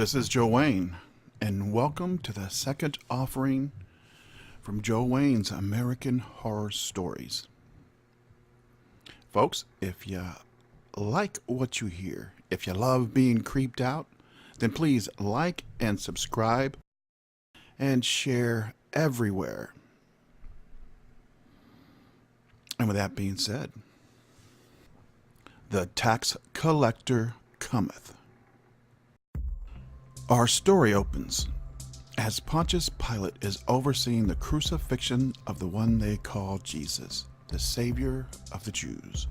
This is Joe Wayne, and welcome to the second offering from Joe Wayne's American Horror Stories. Folks, if you like what you hear, if you love being creeped out, then please like and subscribe and share everywhere. And with that being said, the tax collector cometh. Our story opens as Pontius Pilate is overseeing the crucifixion of the one they call Jesus, the Savior of the Jews.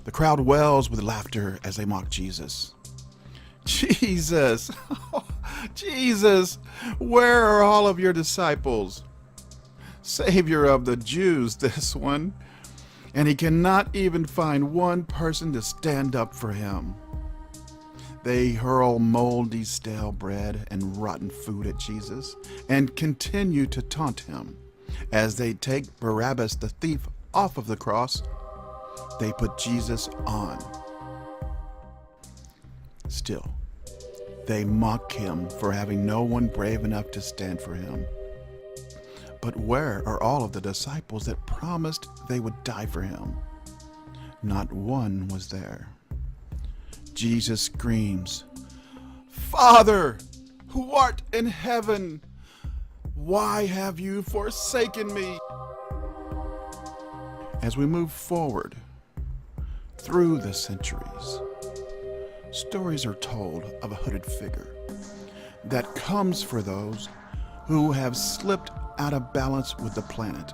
The crowd wells with laughter as they mock Jesus. Jesus! Jesus! Where are all of your disciples? Savior of the Jews, this one. And he cannot even find one person to stand up for him. They hurl moldy, stale bread and rotten food at Jesus and continue to taunt him. As they take Barabbas the thief off of the cross, they put Jesus on. Still, they mock him for having no one brave enough to stand for him. But where are all of the disciples that promised they would die for him? Not one was there. Jesus screams, "Father, who art in heaven, why have you forsaken me?" As we move forward through the centuries, stories are told of a hooded figure that comes for those who have slipped out of balance with the planet,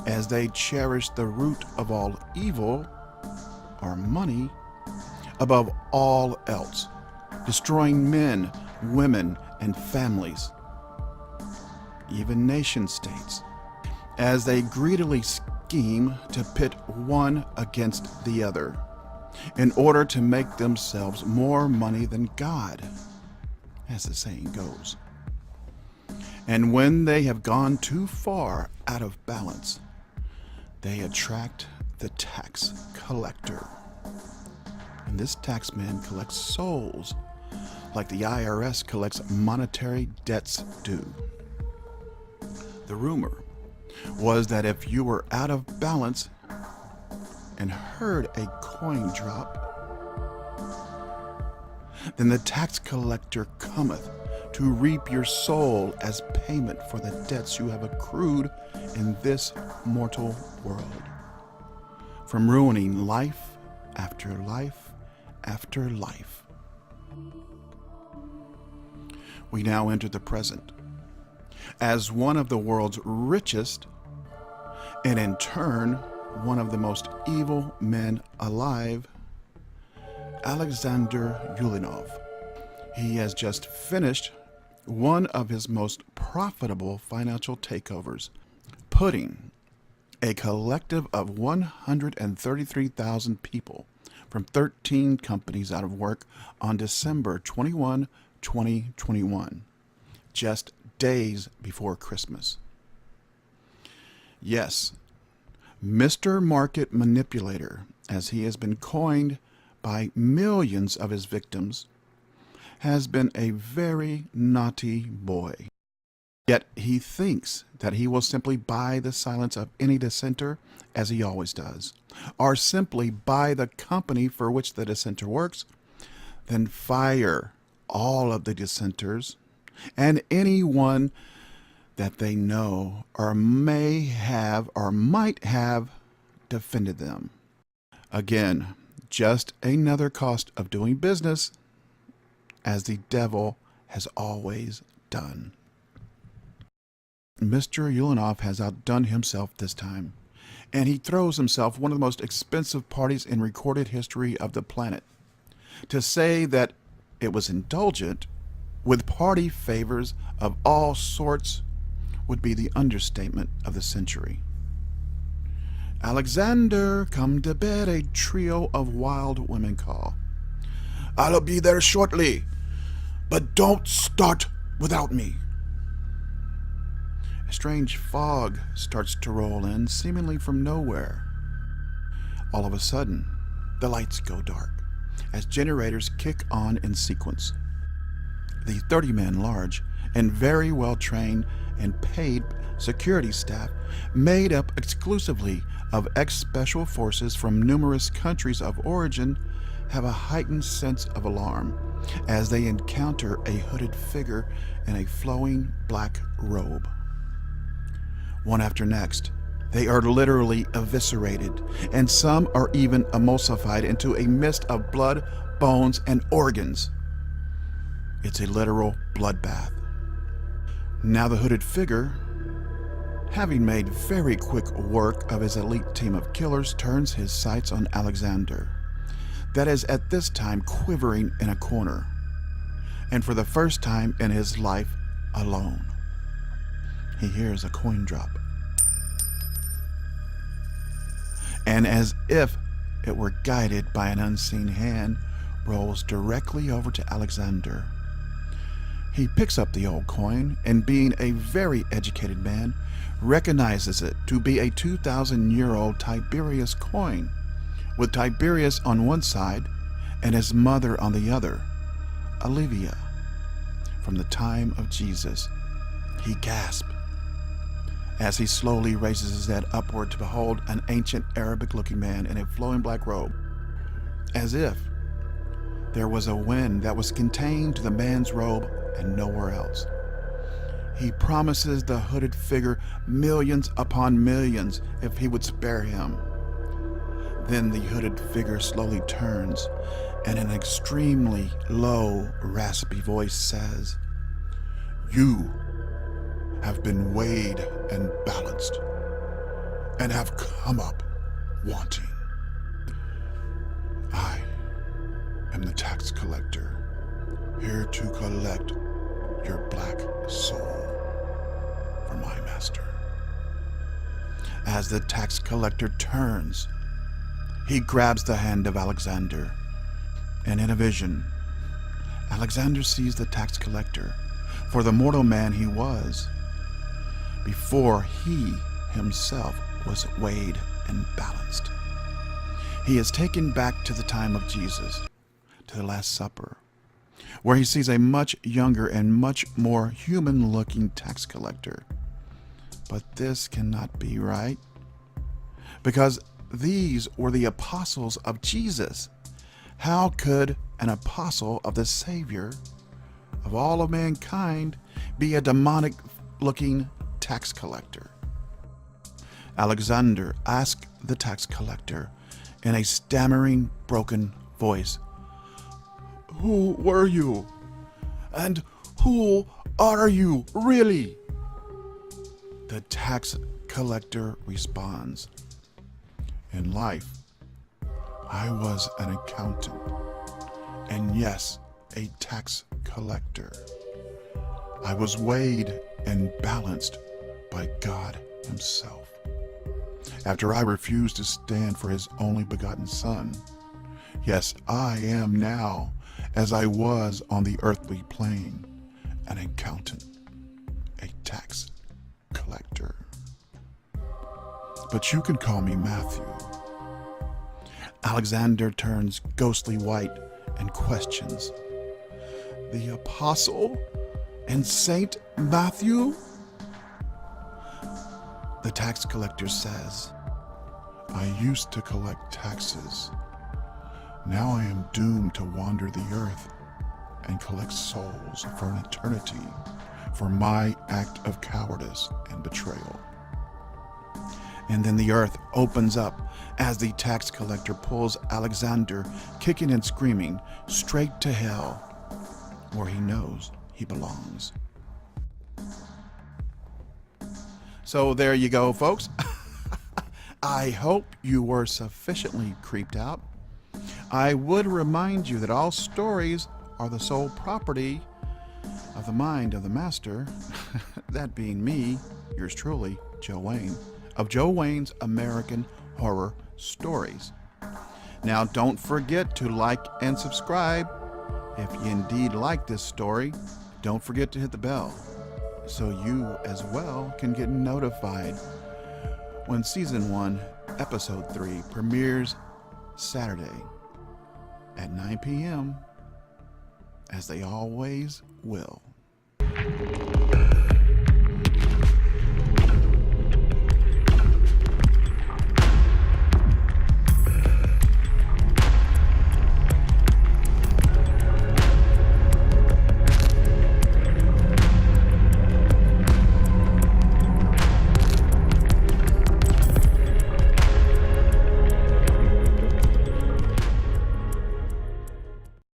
as they cherish the root of all evil, or money, above all else, destroying men, women, and families, even nation states, as they greedily scheme to pit one against the other in order to make themselves more money than God, as the saying goes. And when they have gone too far out of balance, they attract the tax collector. And this taxman collects souls like the IRS collects monetary debts due. The rumor was that if you were out of balance and heard a coin drop, then the tax collector cometh to reap your soul as payment for the debts you have accrued in this mortal world, from ruining life after life after life. We now enter the present. As one of the world's richest, and in turn, one of the most evil men alive, Alexander Yulinov. He has just finished one of his most profitable financial takeovers, putting a collective of 133,000 people from 13 companies out of work on December 21, 2021, just days before Christmas. Yes, Mr. Market Manipulator, as he has been coined by millions of his victims, has been a very naughty boy. Yet he thinks that he will simply buy the silence of any dissenter, as he always does, or simply buy the company for which the dissenter works, then fire all of the dissenters and anyone that they know or may have or might have defended them. Again, just another cost of doing business, as the devil has always done. Mr. Yulinov has outdone himself this time, and he throws himself one of the most expensive parties in recorded history of the planet. To say that it was indulgent, with party favors of all sorts, would be the understatement of the century. "Alexander, come to bed," a trio of wild women call. "I'll be there shortly, but don't start without me." A strange fog starts to roll in, seemingly from nowhere. All of a sudden, the lights go dark as generators kick on in sequence. The 30-man large and very well-trained and paid security staff, made up exclusively of ex-special forces from numerous countries of origin, have a heightened sense of alarm as they encounter a hooded figure in a flowing black robe. One after next, they are literally eviscerated, and some are even emulsified into a mist of blood, bones, and organs. It's a literal bloodbath. Now the hooded figure, having made very quick work of his elite team of killers, turns his sights on Alexander, that is at this time quivering in a corner, and for the first time in his life alone. He hears a coin drop, and as if it were guided by an unseen hand, rolls directly over to Alexander. He picks up the old coin, and being a very educated man, recognizes it to be a 2,000-year-old Tiberius coin, with Tiberius on one side and his mother on the other, Olivia, from the time of Jesus. He gasps as he slowly raises his head upward to behold an ancient Arabic-looking man in a flowing black robe, as if there was a wind that was contained to the man's robe and nowhere else. He promises the hooded figure millions upon millions if he would spare him. Then the hooded figure slowly turns and in an extremely low, raspy voice says, "You have been weighed and balanced and have come up wanting. I am the tax collector, here to collect your black soul for my master." As the tax collector turns, he grabs the hand of Alexander, and in a vision, Alexander sees the tax collector for the mortal man he was before he himself was weighed and balanced. He is taken back to the time of Jesus, to the Last Supper, where he sees a much younger and much more human-looking tax collector. But this cannot be right, because these were the apostles of Jesus. How could an apostle of the Savior of all of mankind be a demonic-looking tax collector? Alexander asked the tax collector in a stammering, broken voice, "Who were you? And who are you, really?" The tax collector responds, "In life, I was an accountant, and yes, a tax collector. I was weighed and balanced by God himself. After I refused to stand for his only begotten Son, yes, I am now, as I was on the earthly plane, an accountant, a tax collector. But you can call me Matthew." Alexander turns ghostly white and questions, "The apostle and Saint Matthew?" The tax collector says, "I used to collect taxes. Now I am doomed to wander the earth and collect souls for an eternity for my act of cowardice and betrayal." And then the earth opens up as the tax collector pulls Alexander, kicking and screaming, straight to hell, where he knows he belongs. So there you go, folks. I hope you were sufficiently creeped out. I would remind you that all stories are the sole property of the mind of the master, that being me, yours truly, Joe Wayne, of Joe Wayne's American Horror Stories. Now, don't forget to like and subscribe. If you indeed like this story, don't forget to hit the bell so you as well can get notified when Season 1, Episode 3 premieres Saturday at 9 p.m. as they always will.